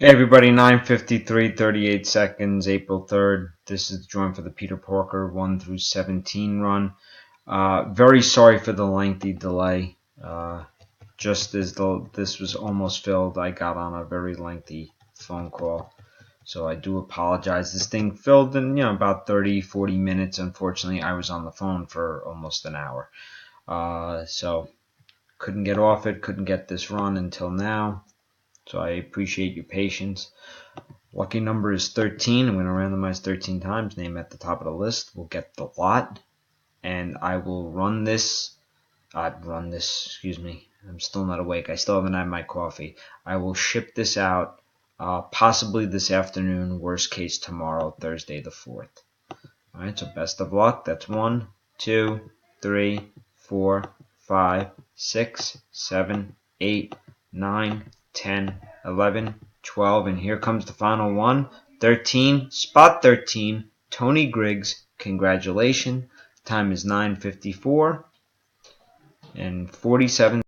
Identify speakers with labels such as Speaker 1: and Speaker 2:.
Speaker 1: Hey everybody, 9:53, 38 seconds, April 3rd. This is the joint for the Peter Parker 1 through 17 run. Very sorry for the lengthy delay. Just as this was almost filled, I got on a very lengthy phone call. So I do apologize. This thing filled in about 30, 40 minutes. Unfortunately, I was on the phone for almost an hour. So couldn't get off it, couldn't get this run until now. So I appreciate your patience. Lucky number is 13. I'm going to randomize 13 times. Name at the top of the list. We'll get the lot. And I will run this. Excuse me. I'm still not awake. I still haven't had my coffee. I will ship this out possibly this afternoon. Worst case tomorrow, Thursday the 4th. Alright, so best of luck. That's 1, 2, 3, 4, 5, 6, 7, 8, 9, 10, 11, 12, and here comes the final one, 13, spot 13, Tony Griggs, congratulations. Time is 9:54 and 47